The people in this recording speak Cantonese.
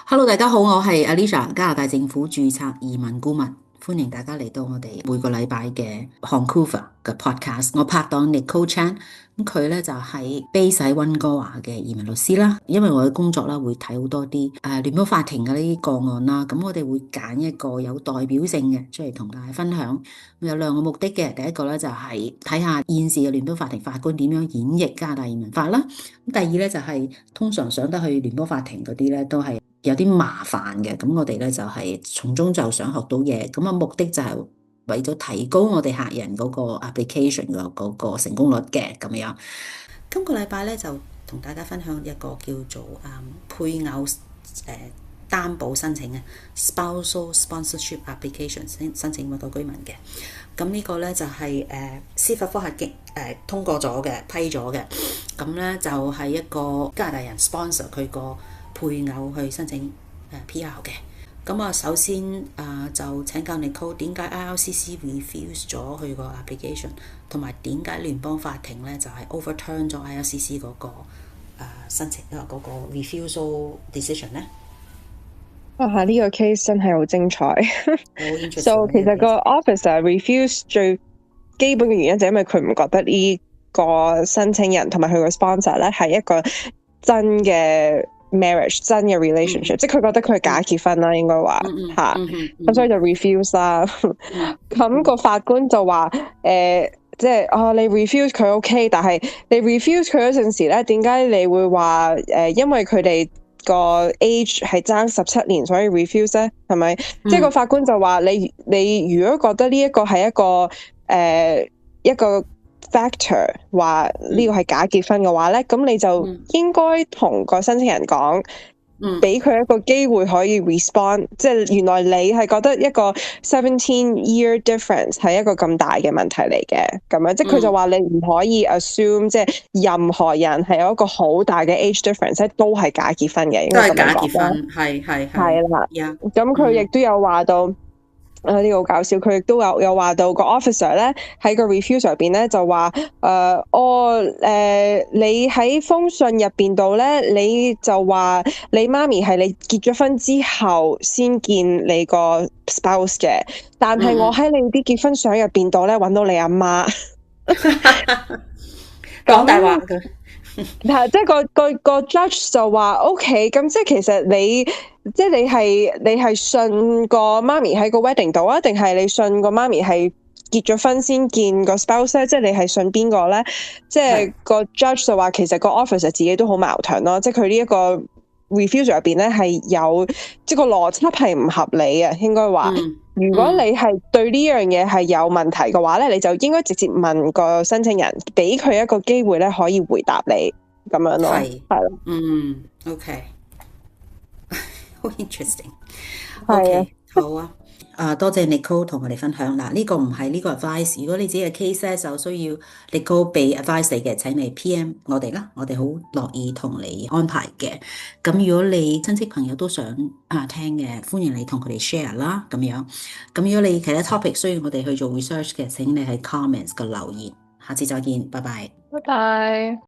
Hello，大家好，我係 Alicia，加拿大政府註冊移民顧問，歡迎大家嚟到我哋每個禮拜嘅 Vancouver 嘅 podcast。我拍檔 Nicole Chan，咁佢咧就係 base 喺溫哥華嘅移民律師啦。因為我嘅工作啦，會睇好多啲聯邦法庭嘅呢啲個案啦，咁我哋會揀一個有代表性嘅出嚟同大家分享。有兩個目的嘅，第一個咧就係睇下現時嘅聯邦法庭法官點樣演繹加拿大移民法啦。咁第二咧就係通常上得去聯邦法庭嗰啲咧都係有啲麻煩嘅，咁我哋咧就係從中就想學到嘢，咁啊目的就係為咗提高我哋客人嗰個 application 嗰個成功率嘅咁樣。今個禮拜咧就同大家分享一個叫做配偶擔保申請嘅 spousal sponsorship application 申請美國居民嘅。咁呢個咧就係司法覆核通過咗嘅，批咗嘅。咁咧就係一個加拿大人 sponsor 佢個配偶去申請PR 嘅。咁啊，首先就請教 Nicole 點解 IRCC refuse 咗佢個 application， 同埋點解聯邦法庭咧就係 overturn 咗 IRCC 嗰個申請嗰個 refusal decision 咧？呢個 case 真係好精彩。So 其實個 officer refuse 最基本嘅原因就係因為佢唔覺得呢個申請人同埋佢個 sponsor 咧係一個真嘅 marriage 真嘅 relationship，即係佢覺得佢係假結婚啦，應該話嚇，咁所以就 refuse 啦。咁個法官就話即係你 refuse 佢 OK， 但係你 refuse 佢嗰陣時咧，點解你會話因為佢哋個 age 係爭17年，所以 refuse 咧，係咪？即係個法官就話你如果覺得呢一個係一個 factor 話呢個係假結婚嘅話咧，咁你就應該同個申請人講，俾佢一個機會可以 respond，即係原來你係覺得一個17-year difference 係一個咁大嘅問題嚟嘅，咁樣即係佢就話你唔可以 assume 即係任何人係有一個好大嘅 age difference 都係假結婚嘅，應該咁樣講。都係假結婚，係啦。咁佢亦都有話到。呢個好搞笑，佢亦都有話到個 officer 咧喺個 refusal 入邊咧就話你喺封信入邊度咧，你就話你媽咪係你結咗婚之後先見你個 spouse 嘅，但係我喺你啲結婚相入邊度咧揾到你阿媽，講大話嘅。係即係個 judge 就話 OK， 咁即係其實你係信個媽咪喺個 wedding 度啊，定係你信個媽咪係結咗婚先見個 spouse 咧？即係你係信邊個咧？即係個 judge 就話其實個 officer 自己都好矛盾咯，即係佢呢一個 refusal 入邊咧係有即係個邏輯係唔合理啊，應該話。如果你係對呢樣嘢係有問題嘅話咧，你就應該直接問個申請人，俾佢一個機會咧可以回答你咁樣咯。係咯。OK， 好 interesting。係啊，好啊。多謝 Nicole 同我哋分享嗱，呢個唔係呢個 advice。如果你自己嘅 case 咧，就需要 Nicole 俾 advice 你嘅，請你 PM 我哋啦，我哋好樂意同你安排嘅。咁如果你親戚朋友都想聽嘅，歡迎你同佢哋 share 啦，咁樣。咁如果你其他 topic 需要我哋去做 research 嘅，請你喺 comments 嘅留言。下次再見，拜拜。拜拜。